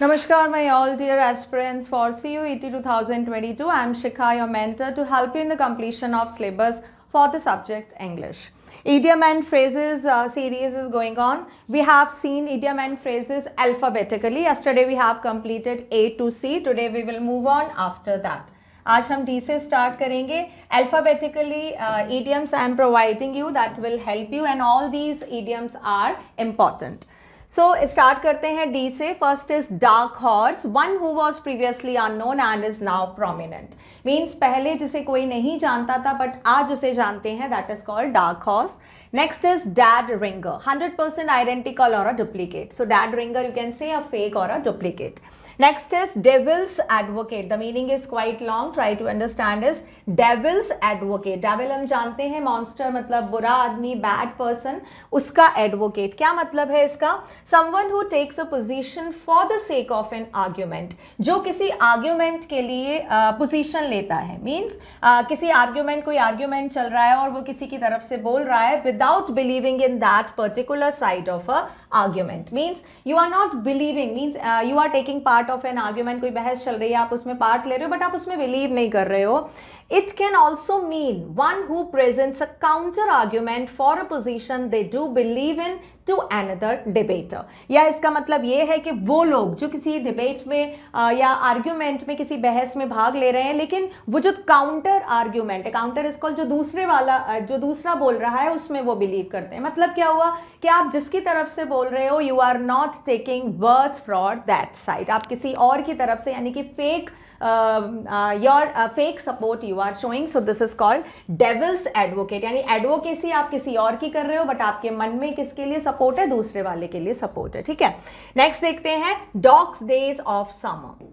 Namaskar, my all dear aspirants for CUET 2022. I am Shikha, your mentor, to help you in the completion of syllabus for the subject English. Idiom and phrases series is going on. We have seen idiom and phrases alphabetically. Yesterday we have completed A to C. Today we will move on after that. आज हम D से start करेंगे. Alphabetically idioms I am providing you that will help you, and all these idioms are important. So start करते हैं D से. First is dark horse, one who was previously unknown and is now prominent. Means पहले जिसे कोई नहीं जानता था but आज उसे जानते हैं, that is called dark horse. Next is dad ringer, 100% identical or a duplicate. So dad ringer you can say a fake or a duplicate. Next is devil's advocate. The meaning is quite long. Try to understand is devil's advocate. Devil हम जानते हैं monster मतलब बुरा आदमी, bad person. उसका advocate क्या मतलब है इसका? Someone who takes a position for the sake of an argument. जो किसी argument के लिए position लेता है. Means किसी argument, कोई argument चल रहा है और वो किसी की तरफ से बोल रहा है without believing in that particular side of a argument. Means you are not believing. Means you are taking part of an argument. कोई बहस चल रही है, आप उसमें पार्ट ले रहे हो बट आप उसमें बिलीव नहीं कर रहे हो. It can also mean one who presents a counter argument for a position they do believe in to another debater. या इसका मतलब ये है कि वो लोग जो किसी डिबेट में या आर्ग्यूमेंट में, किसी बहस में भाग ले रहे हैं, लेकिन वो जो काउंटर आर्ग्यूमेंट है, काउंटर इसको जो दूसरे वाला जो दूसरा बोल रहा है उसमें वो बिलीव करते हैं. मतलब क्या हुआ कि आप जिसकी तरफ से बोल रहे हो, you are not taking words from that side. आप किसी और की तरफ से, यानी कि fake your fake support you are showing. So this is called devil's advocate. यानी एडवोकेसी आप किसी और की कर रहे हो बट आपके मन में किसके लिए सपोर्ट है? दूसरे वाले के लिए सपोर्ट है. ठीक है, नेक्स्ट देखते हैं dogs days of summer.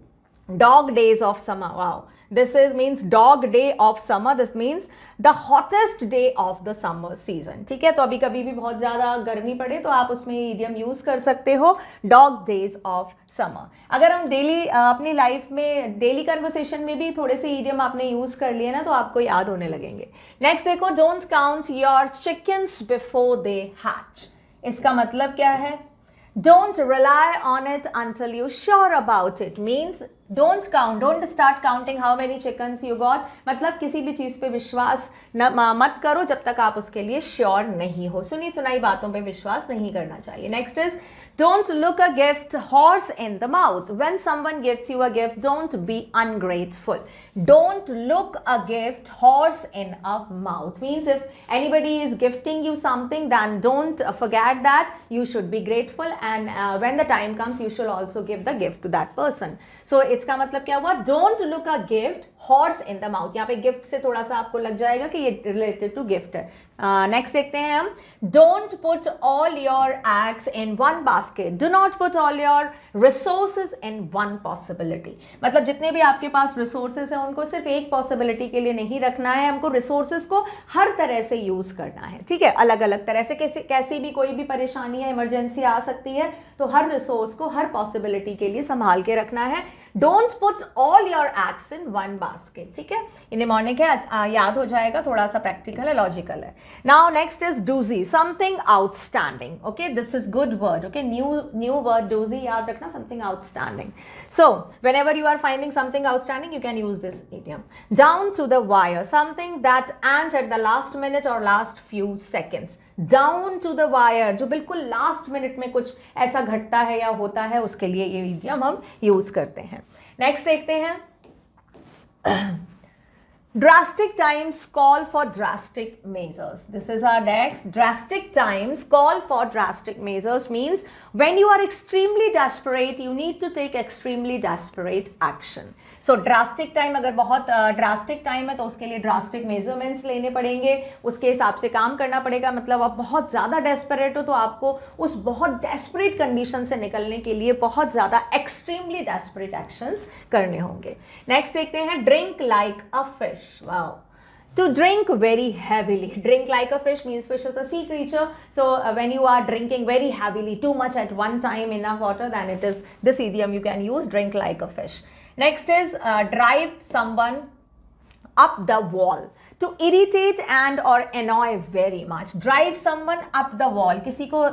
Dog days of summer. Wow, this is means dog day of summer. This means the hottest day of the summer season. ठीक है, तो अभी कभी भी बहुत ज़्यादा गर्मी पड़े तो आप उसमें इडियम यूज़ कर सकते हो, dog days of summer. अगर हम डेली अपनी लाइफ में डेली कन्वर्सेशन में भी थोड़े से इडियम आपने यूज़ कर लिए ना तो आपको याद होने लगेंगे. नेक्स्ट देखो, don't count your chickens before they hatch. इसका मतलब क्या है? Don't rely on it until you're sure about it. Means don't count, don't start counting how many chickens you got. मतलब किसी भी चीज़ पे विश्वास मत करो जब तक आप उसके लिए श्योर नहीं हो. सुनी सुनाई बातों पे विश्वास नहीं करना चाहिए. Next is don't look a gift horse in the mouth. When someone gives you a gift, don't be ungrateful. Don't look a gift horse in a mouth. Means if anybody is gifting you something, then don't forget that you should be grateful, and when the time comes you should also give the gift to that person. So इसका मतलब क्या हुआ? Don't look a gift horse in the mouth. यहाँ पे gift से थोड़ा सा आपको लग जाएगा कि ये related to gift है. नेक्स्ट देखते हैं हम, don't put all your eggs in one basket. Do not put all your resources in one possibility. मतलब जितने भी आपके पास रिसोर्सेज हैं उनको सिर्फ एक पॉसिबिलिटी के लिए नहीं रखना है, हमको रिसोर्सेज को हर तरह से यूज करना है. ठीक है, अलग अलग तरह से. कैसी भी कोई भी परेशानी या इमरजेंसी आ सकती है तो हर रिसोर्स को हर पॉसिबिलिटी के लिए संभाल के रखना है. Don't put all your eggs in one basket. ठीक है, इन मॉर्निंग है, याद हो जाएगा, थोड़ा सा प्रैक्टिकल है, लॉजिकल है. Now next is doozy, something outstanding. Okay, this is good word. Okay, new word doozy, याद रखना, something outstanding. So whenever you are finding something outstanding, you can use this idiom. Down to the wire, something that ends at the last minute or last few seconds. Down to the wire, जो बिल्कुल last minute में कुछ ऐसा घटता है या होता है, उसके लिए ये idiom हम यूज करते हैं. नेक्स्ट देखते हैं, drastic times call for drastic measures. This is our next. Drastic times call for drastic measures means when you are extremely desperate, you need to take extremely desperate action. So drastic time, अगर बहुत drastic time है तो उसके लिए drastic measurements लेने पड़ेंगे, उसके हिसाब से काम करना पड़ेगा. मतलब आप बहुत ज़्यादा desperate हो तो आपको उस बहुत desperate condition से निकलने के लिए बहुत ज़्यादा extremely desperate actions करने होंगे. Next देखते हैं, drink like a fish. Wow. To drink very heavily. Drink like a fish means fish is a sea creature. So when you are drinking very heavily, too much at one time, enough water, then it is this idiom you can use, drink like a fish. Next is drive someone up the wall. To irritate and और annoy very much, drive someone up the wall, किसी को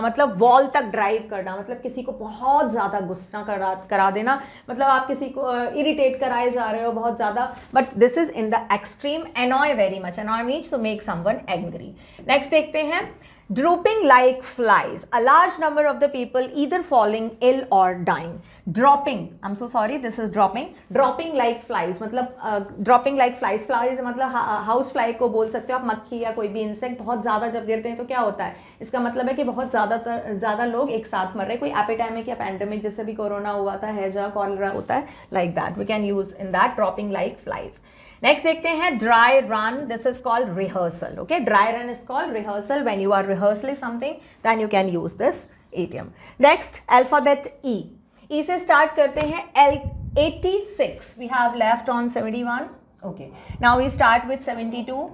मतलब wall तक drive करना, मतलब किसी को बहुत ज़्यादा गुस्सा करा देना, मतलब आप किसी को इरिटेट कराए जा रहे हो बहुत ज़्यादा, but this is in the extreme. annoy very much, annoy means to make someone angry. Next देखते हैं drooping like flies, a large number of the people either falling ill or dying. dropping, I'm so sorry, this is dropping like flies, मतलब dropping like flies मतलब house fly को बोल सकते हो आप, मक्खी या कोई भी इंसेक्ट बहुत ज़्यादा जब गिरते हैं तो क्या होता है, इसका मतलब है कि बहुत ज़्यादा लोग एक साथ मर रहे हैं, कोई एपिडेमिक या पैंडेमिक जैसे भी कोरोना हुआ था, हैजा कॉलरा होता है, like that we can use in that dropping like flies. Next देखते हैं dry run, this is called rehearsal. Okay, dry run is called rehearsal. When you are rehearsing something then you can use this idiom. Next alphabet E. E से start करते हैं. 86 we have left on 71. Okay, now we start with 72.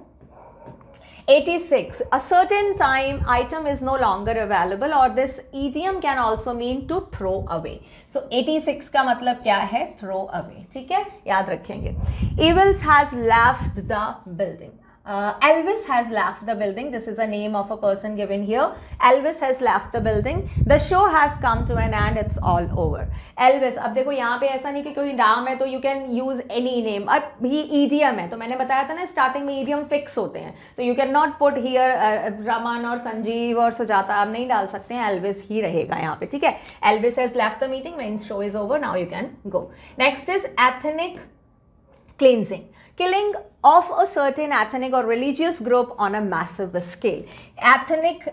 86, a certain time item is no longer available, or this idiom can also mean to throw away. So 86 का मतलब क्या है? Throw away. ठीक है, याद रखेंगे. Evils has left the building. Elvis has left the building. This is a name of a person given here. Elvis has left the building. The show has come to an end. It's all over. Elvis, अब देखो यहाँ पे ऐसा नहीं कि कोई नाम है तो you can use any name. अब ये idiom है तो मैंने बताया था ना स्टार्टिंग में idiom fix होते हैं तो you cannot put here Raman और संजीव और सुजाता आप नहीं डाल सकते हैं. Elvis ही रहेगा यहाँ पे. ठीक है, Elvis has left the meeting means show is over. Now you can go. Next is ethnic cleansing. Killing of a certain ethnic or religious group on a massive scale. Ethnic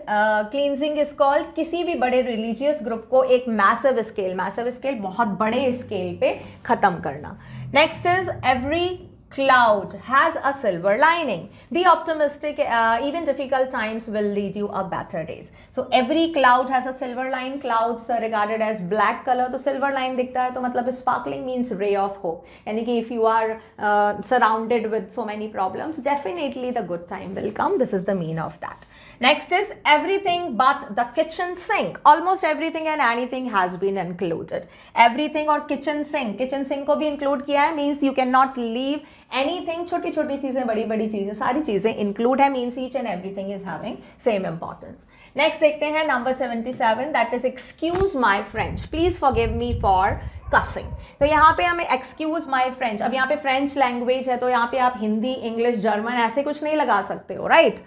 cleansing is called किसी भी बड़े religious group को एक massive scale बहुत बड़े scale पे ख़त्म करना. Next is every cloud has a silver lining. Be optimistic, even difficult times will lead you a better days. So every cloud has a silver line. Clouds are regarded as black color, तो silver line दिखता है तो मतलब sparkling means ray of hope. यानी कि if you are surrounded with so many problems, definitely the good time will come. This is the mean of that. Next is everything but the kitchen sink. Almost everything and anything has been included. Everything और kitchen sink को भी include किया है, means you cannot leave anything. छोटी छोटी चीज़ें बड़ी बड़ी चीज़ें सारी चीज़ें include है, means each and everything is having same importance. Next देखते हैं number 77, that is excuse my French. Please forgive me for cussing. तो यहाँ पे हमें excuse my French, अब यहाँ पे French language है तो यहाँ पे आप हिंदी, इंग्लिश, जर्मन ऐसे कुछ नहीं लगा सकते हो, right?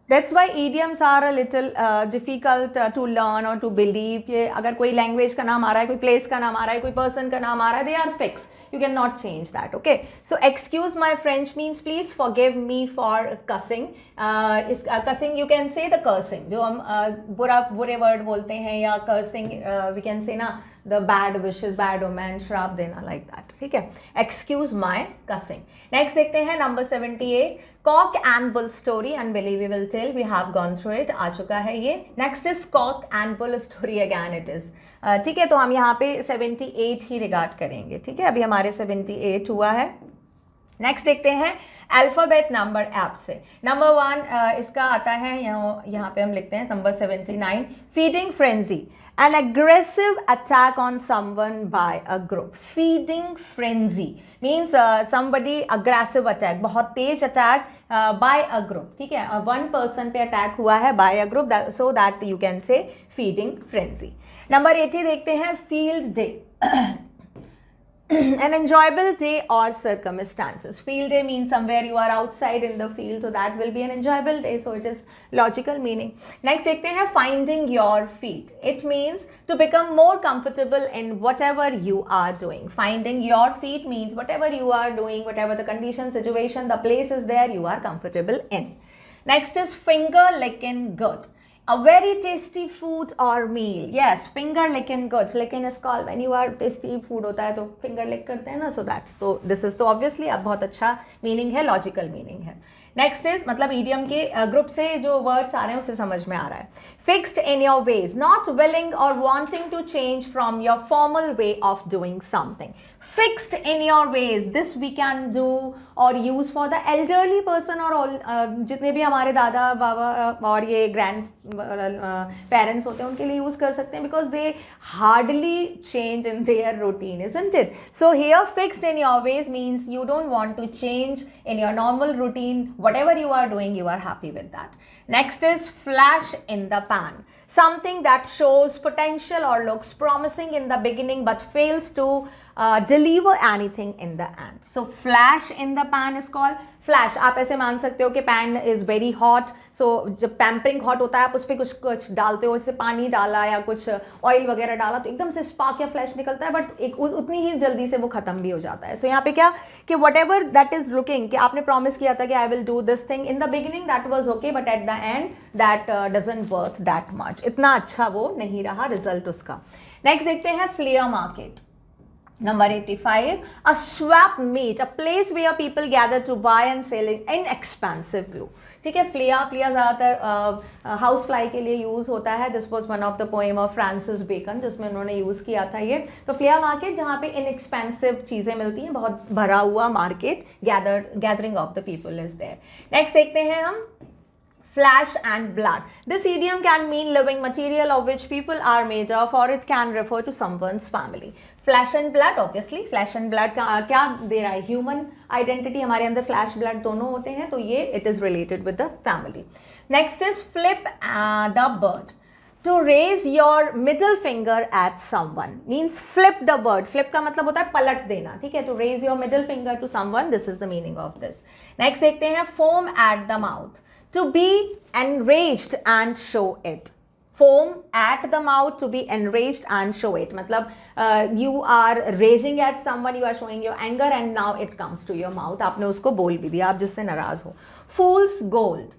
That's why idioms are a little difficult to learn or to believe. कि अगर कोई language का नाम आ रहा है, कोई place का नाम आ रहा है, कोई person का नाम आ रहा है, they are fixed. You cannot change that. Okay. So excuse my French means please forgive me for cussing. Cussing you can say the cursing. जो हम बुरे word बोलते हैं या cursing we can say ना the bad wishes, bad omen, श्राप देना like that. ठीक है. Excuse my cussing. Next देखते हैं number 78. Cock and bull story, unbelievable tale. We have gone through it. आ चुका है ये. Next is cock and bull story again it is. ठीक है, तो हम यहाँ पे 78 ही रिगार्ड करेंगे. ठीक है, अभी हमारे 78 हुआ है. नेक्स्ट देखते हैं अल्फ़ाबेट नंबर ऐप से. नंबर 1 इसका आता है यहाँ पे हम लिखते हैं number 79, feeding frenzy, an aggressive attack on someone by a group. Feeding frenzy means somebody aggressive attack, बहुत तेज attack by a group. ठीक है, one person पे attack हुआ है by a group, so that you can say feeding frenzy. Number 80 देखते हैं field day. An enjoyable day or circumstances. Field day means somewhere you are outside in the field, so that will be an enjoyable day, so it is logical meaning. Next देखते हैं finding your feet. It means to become more comfortable in whatever you are doing. Finding your feet means whatever you are doing, whatever the condition, situation, the place is there, you are comfortable in. Next is finger licking good. A very tasty food or meal. Yes, finger licking good. Licking is called when you are tasty food होता है तो finger lick करते हैं ना. So that's, so this is तो obviously अब बहुत अच्छा meaning है, logical meaning है. नेक्स्ट इज मतलब ईडियम के ग्रुप से जो वर्ड्स आ रहे हैं उसे समझ में आ रहा है. Fixed in your ways, not willing or wanting to change from your formal way of doing something. Fixed in your ways, this we can do or use for the elderly person or all जितने भी हमारे दादा बाबा और ये grand parents होते हैं उनके लिए यूज कर सकते हैं, because they hardly change in their routine, isn't it? So here fixed in your ways means you don't want to change in your normal routine. Whatever you are doing, you are happy with that. Next is flash in the pan, something that shows potential or looks promising in the beginning but fails to deliver anything in the end. So flash in the pan is called flash. आप ऐसे मान सकते हो कि pan is very hot, so जब pampering hot होता है आप उस पर कुछ डालते हो, जैसे पानी डाला या कुछ ऑयल वगैरह डाला तो एकदम से स्पार्क या फ्लैश निकलता है, बट एक उतनी ही जल्दी से वो खत्म भी हो जाता है. सो यहाँ पे क्या कि what ever that is looking, कि आपने प्रॉमिस किया था कि I will do this thing in the beginning, that was okay, but at the end that doesn't worth that much, इतना अच्छा वो नहीं रहा रिजल्ट उसका. नेक्स्ट देखते हैं flare market. Number 85, a swap meet, a place where people gather to buy and sell inexpensive glue. ठीक है, फ्लिया ज़्यादातर हाउस फ्लाई के लिए यूज़ होता है. This was one of the poem of Francis Bacon जिसमें उन्होंने यूज़ किया था ये. तो फ्लिया मार्केट जहाँ पे इनएक्सपेंसिव चीज़ें मिलती हैं, बहुत भरा हुआ market, gathering of the people is there. Next देखते हैं हम flash and blood. This idiom can mean living material of which people are made of, or it can refer to someone's family. Flesh and blood, obviously flesh and blood का क्या दे रहा है, human identity, हमारे अंदर flash blood दोनों होते हैं, तो ये it is related with the family. Next is flip the bird. To raise your middle finger at someone means flip the bird. Flip का मतलब होता है पलट देना, ठीक है. To raise your middle finger to someone, this is the meaning of this. Next देखते हैं foam at the mouth. To be enraged and show it. Foam at the mouth, to be enraged and show it. मतलब you are raging at someone, you are showing your anger and now it comes to your mouth. आपने उसको बोल भी दिया, आप जिससे नाराज हो. Fool's gold.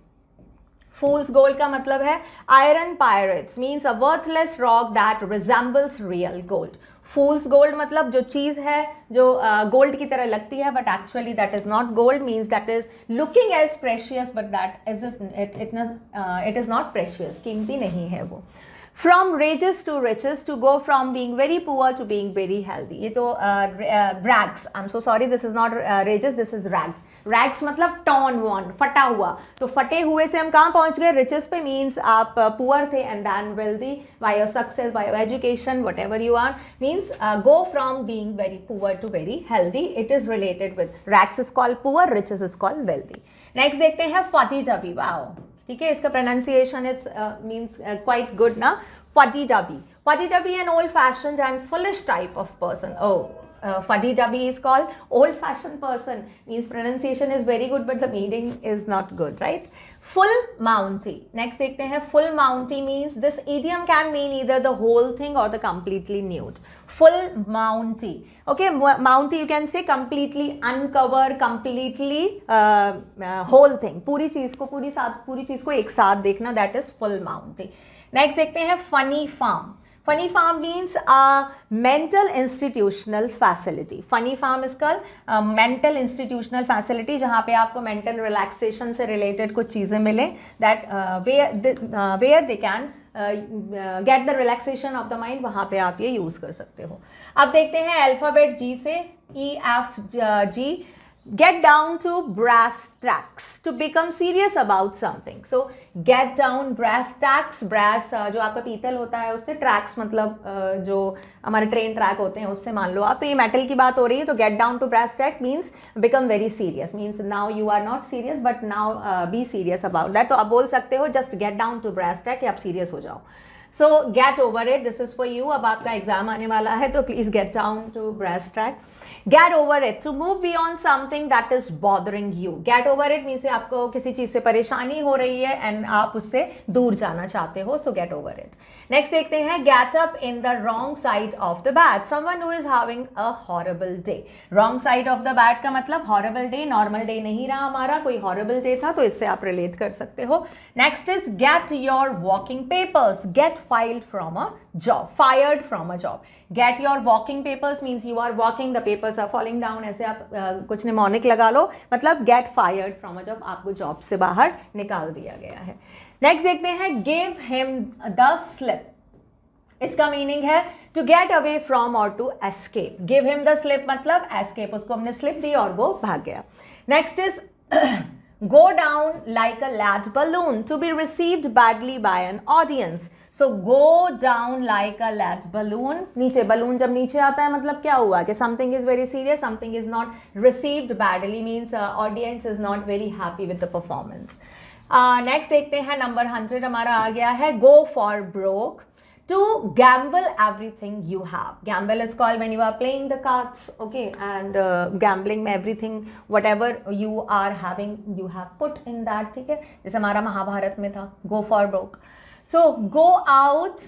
Fool's gold का मतलब है iron pyrites, means a worthless rock that resembles real gold. Fool's gold मतलब जो चीज़ है जो गोल्ड की तरह लगती है but actually that is not gold, means that is looking as precious but that is it is not precious, कीमती नहीं है वो. From rages to riches, to go from being very poor to being very healthy. ये तो rags. I'm so sorry, this is not rages, this is rags. Rags मतलब torn one, फटा हुआ. तो फटे हुए से हम कहाँ पहुँच गए? Riches पे, means आप poor थे and then wealthy by your success, by your education, whatever you are, means go from being very poor to very healthy. It is related with rags is called poor, riches is called wealthy. Next देखते हैं fuddy-duddy. Wow. ठीक है, इसका pronunciation it's means quite good ना. Fuddy-duddy. Fuddy-duddy an old fashioned and foolish type of person. Fuddy-duddy is called old-fashioned person, means pronunciation is very good but the meaning is not good, right? Full mounty. Next देखते हैं full mounty means this idiom can mean either the whole thing or the completely nude. Full mounty. Okay, mounty you can say completely uncover, completely whole thing. पूरी चीज़ को एक साथ देखना, that is full mounty. Next देखते हैं funny farm. Funny farm means a mental institutional facility. Funny farm is called mental institutional facility, जहाँ पे आपको mental relaxation से related कुछ चीज़ें मिले, that where they can get the relaxation of the mind, वहाँ पे आप ये यूज़ कर सकते हो. अब देखते हैं अल्फ़ाबेट G से EFG. Get down to brass tacks, to become serious about something. So get down brass tacks. Brass जो आपका पीतल होता है उससे, tracks मतलब जो हमारे ट्रेन ट्रैक होते हैं उससे मान लो आप. तो ये मेटल की बात हो रही है, तो get down to brass tack means become very serious, means now you are not serious but now be serious about that. तो आप बोल सकते हो just get down to brass tack, कि आप serious हो जाओ. So get over it, this is for you. अब आपका एग्जाम आने वाला है तो please get down to brass tacks. Get over it, to move beyond something that is bothering you. Get over it means आपको किसी चीज़ से परेशानी हो रही है and आप उससे दूर जाना चाहते हो, so get over it. Next देखते हैं get up in the wrong side of the bed. Someone who is having a horrible day. Wrong side of the bed का मतलब horrible day, normal day नहीं रहा हमारा, कोई horrible day था, तो इससे आप relate कर सकते हो. Next is get your walking papers. Get filed from a job, fired from a job. Get your walking papers means you are walking, the papers are falling down. ऐसे आप कुछ निमोनिक लगा लो, मतलब get fired from a job, आपको job से बाहर निकाल दिया गया है. नेक्स्ट देखते हैं, गिव हिम द स्लिप. इसका मीनिंग है टू गेट अवे फ्रॉम और to escape. Give him the slip मतलब एस्केप, उसको हमने स्लिप दी और वो भाग गया. Next is go down like a lead balloon to be received badly by an audience. So go down like a lead balloon. नीचे balloon जब नीचे आता है मतलब क्या हुआ कि something is very serious, something is not received badly means audience is not very happy with the performance. Next देखते हैं नंबर 100 हमारा आ गया है, go for broke. To gamble everything you have. Gamble is called when you are playing the cards, okay, and gambling में everything whatever you are having you have put in that, ठीक है, जैसे हमारा महाभारत में था go for broke. So go out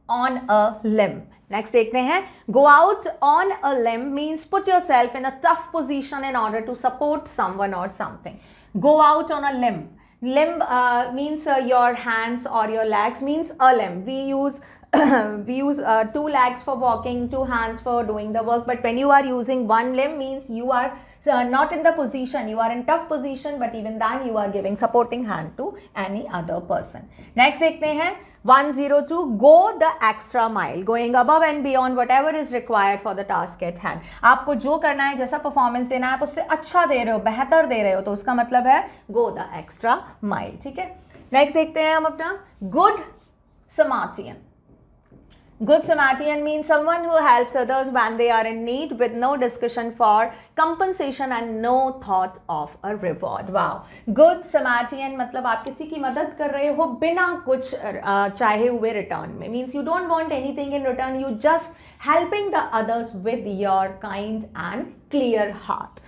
on a limb. Next देखते हैं, go out on a limb means put yourself in a tough position in order to support someone or something. Go out on a limb. Limb means your hands or your legs means a limb. We use we use 2 legs for walking, 2 hands for doing the work, but when you are using one limb means you are not in the position, you are in tough position, but even then you are giving supporting hand to any other person. Next देखते हैं 102, go the extra mile, going above and beyond whatever is required for the task at hand. आपको जो करना है, जैसा performance देना है, आप उससे अच्छा दे रहे हो, बेहतर दे रहे हो, तो उसका मतलब है go the extra mile, ठीक है. नेक्स्ट देखते हैं हम अपना good Samaritan. Good Samaritan means someone who helps others when they are in need with no discussion for compensation and no thought of a reward. Wow. Good Samaritan मतलब आप किसी की मदद कर रहे हो बिना कुछ चाहे हुए रिटर्न में. Means you don't want anything in return, you just helping the others with your kind and clear heart.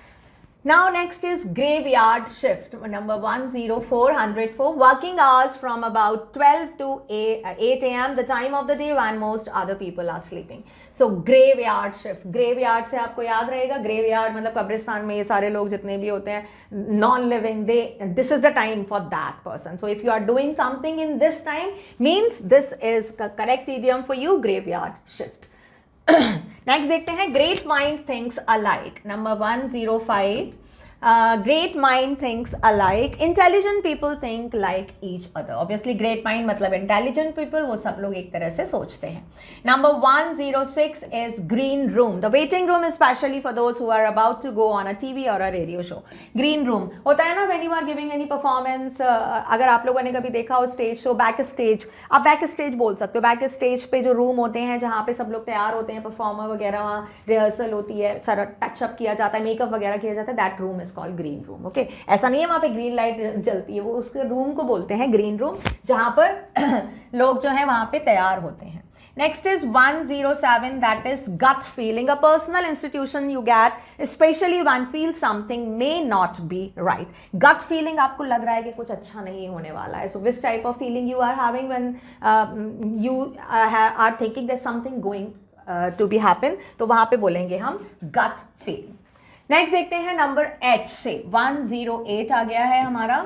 Now next is graveyard shift, number 104. Working hours from about 12 to 8 a.m. the time of the day when most other people are sleeping. So graveyard shift. Graveyard से आपको याद रहेगा, graveyard मतलब कब्रिस्तान में ये सारे लोग जितने भी होते हैं non living, this is the time for that person. So if you are doing something in this time means this is the correct idiom for you, graveyard shift. Next देखते हैं, great mind thinks alike, number 105. Great mind thinks alike, intelligent people think like each other. Obviously great mind मतलब intelligent people, वो सब लोग एक तरह से सोचते हैं. Number 106 is green room. The waiting room specially for those who are about to go on a TV or a radio show. Green room होता है ना when you are giving any performance. अगर आप लोगों ने कभी देखा हो स्टेज शो, बैक स्टेज, आप बैक स्टेज बोल सकते हो. बैक स्टेज पे जो रूम होते हैं जहाँ पे सब लोग तैयार होते हैं, परफॉर्मर वगैरह, वहाँ रिहर्सल होती है, सारा टचअप किया जाता है, मेकअप वगैरह किया जाता है, that room is called green room. Okay, ऐसा नहीं है वहाँ पे ग्रीन लाइट जलती है, वो उसके रूम को बोलते हैं ग्रीन रूम, जहाँ पर लोग जो है वहाँ पे तैयार होते हैं. Next is 107, that is gut feeling, a personal institution you get especially when feel something may not be right. Gut feeling आपको लग रहा है कि कुछ अच्छा नहीं होने वाला है. So which type of feeling you are having when you are thinking there's something going to be happen, तो वहाँ पे बोलेंगे हम gut feeling. नेक्स्ट देखते हैं नंबर H से 108 आ गया है हमारा.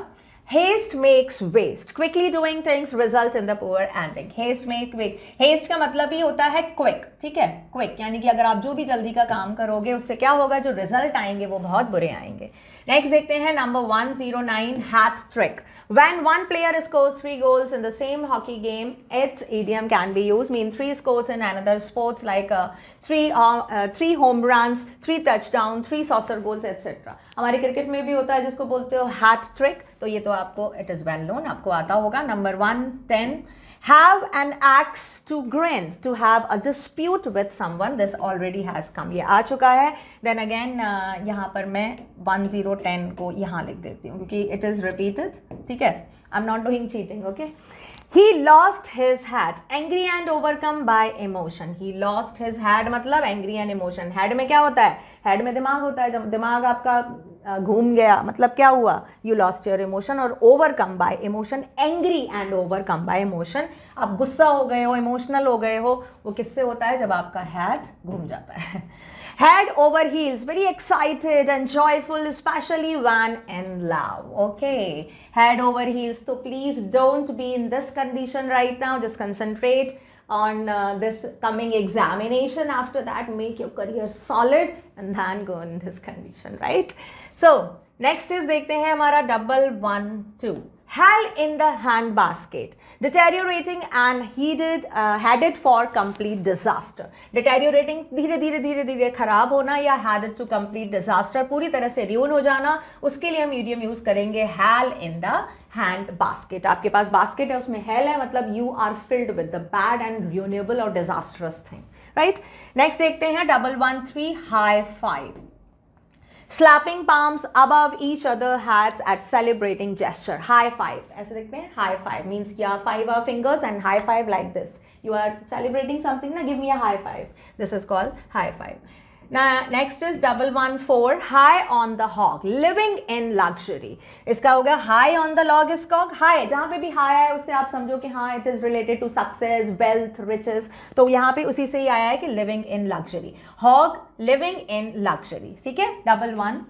Haste makes waste. Quickly doing things result in the poor ending. Haste make quick. Haste का मतलब ही होता है quick, ठीक है, quick यानी कि अगर आप जो भी जल्दी का काम करोगे उससे क्या होगा, जो रिजल्ट आएंगे वो बहुत बुरे आएंगे. नेक्स्ट देखते हैं number 109, hat trick. When one player scores 3 goals in the same hockey game, its idiom can be used, mean 3 scores in another sports like 3 home runs, 3 touchdown, 3 saucer goals, etc. हमारे cricket में भी होता है जिसको बोलते हो hat trick, तो ये तो आपको इट इज वेल नोन, आपको आता होगा. Number 110, have an axe to grind, to have a dispute with someone. This already has come, ये आ चुका है. Then again यहाँ पर मैं 1010 को यहाँ लिख देती हूँ क्योंकि it is repeated, ठीक है. I'm not doing cheating, okay. He lost his hat, angry and overcome by emotion. He lost his hat मतलब angry and emotion. Head में क्या होता है, हेड में दिमाग होता है. जब दिमाग आपका घूम गया, मतलब क्या हुआ, यू लॉस्ट योर इमोशन, और overcome bye emotion, angry and overcome bye emotion, आप गुस्सा हो गए हो, इमोशनल हो गए हो, वो किससे होता है, जब आपका हेड घूम जाता है. Head over heels, very excited and joyful, especially when in love. Okay, head over heels. So please don't be in this condition right now. Just concentrate on this coming examination. After that, make your career solid and then go in this condition, right? So next is देखते हैं हमारा double 1 2. Hell in the hand basket, deteriorating and headed for complete disaster. Deteriorating, धीरे धीरे धीरे धीरे खराब होना, या headed to complete disaster, पूरी तरह से ruin हो जाना, उसके लिए हम idiom यूज करेंगे hell in the hand basket. आपके पास basket है, उसमें hell है, मतलब you are filled with the bad and ruinable or disastrous thing, right? Next देखते हैं double 1 3 high five. Slapping palms above each other heads at celebrating gesture. High five. ऐसे देखते हैं, high five means कि आप 5 fingers and high five like this. You are celebrating something ना, give me a high five. This is called high five. Now next is double 1 4 high on the hog, living in luxury. इसका हो गया high on the log is called high. जहाँ पे भी high है उससे आप समझो कि हाँ it is related to success, wealth, riches. तो यहाँ पे उसी से ही आया है कि living in luxury. Hog living in luxury. ठीक है, double 1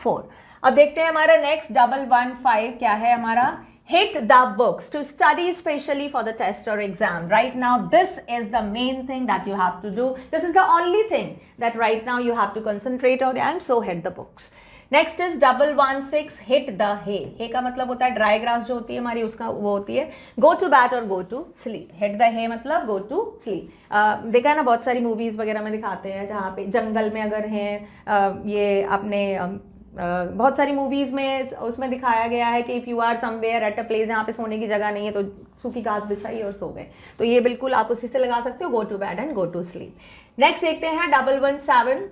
4. अब देखते हैं हमारा next double 1 5 क्या है हमारा. Hit the books to study specially for the test or exam. Right now, this is the main thing that you have to do. This is the only thing that right now you have to concentrate on, so hit the books. Next is double 1 6 hit the hay. Hay का मतलब होता है dry grass जो होती है हमारी, उसका वो होती है go to bed or go to sleep. Hit the hay मतलब go to sleep. देखा है ना, बहुत सारी मूवीज वगैरह में दिखाते हैं जहाँ पे जंगल में अगर हैं ये अपने बहुत सारी मूवीज में उसमें दिखाया गया है कि if you are somewhere at a place जहाँ पे सोने की जगह नहीं है तो सूखी घास बिछाई और सो गए, तो ये बिल्कुल आप उसी से लगा सकते हो, go to bed and go to sleep. Next देखते हैं double 1 7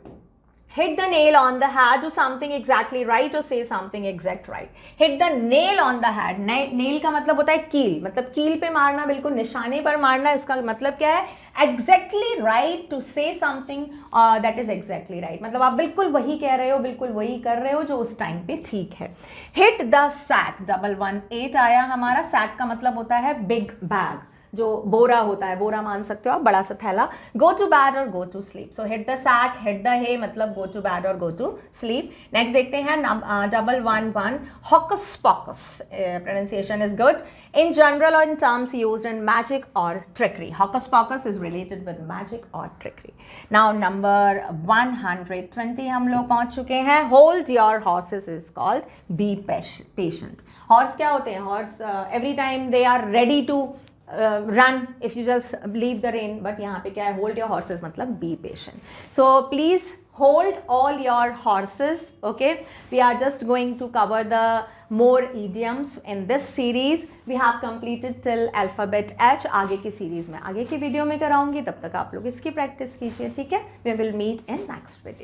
hit the nail on the head, do something exactly right or say something exact right. Hit the nail on the head. nail का मतलब होता है कील, मतलब कील पे मारना, बिल्कुल निशाने पर मारना. इसका मतलब क्या है, exactly right to say something that is exactly right, मतलब आप बिल्कुल वही कह रहे हो, बिल्कुल वही कर रहे हो जो उस टाइम पे ठीक है. Hit the sack, double 1 8 आया हमारा. sack का मतलब होता है big bag, जो बोरा होता है, बोरा मान सकते हो आप, बड़ा सा थैला. गो to bed or go to sleep. So hit the sack, hit the hay मतलब go to bed or go to sleep. Next देखते हैं double 1 1 hocus pocus. Pronunciation is good. In general or in terms used in magic और trickery. Hocus pocus is related with magic और trickery. Now number 120 हम लोग पहुंच चुके हैं. Hold your horses is called be patient. Horse क्या होते हैं, horse every time they are ready to run if you just leave the rein, but यहाँ पे क्या है, hold your horses मतलब be patient. So please hold all your horses. Okay, we are just going to cover the more idioms in this series. We have completed till alphabet H. आगे की series में आगे की video में कराऊंगी, तब तक आप लोग इसकी प्रैक्टिस कीजिए, ठीक है. We will meet in next video.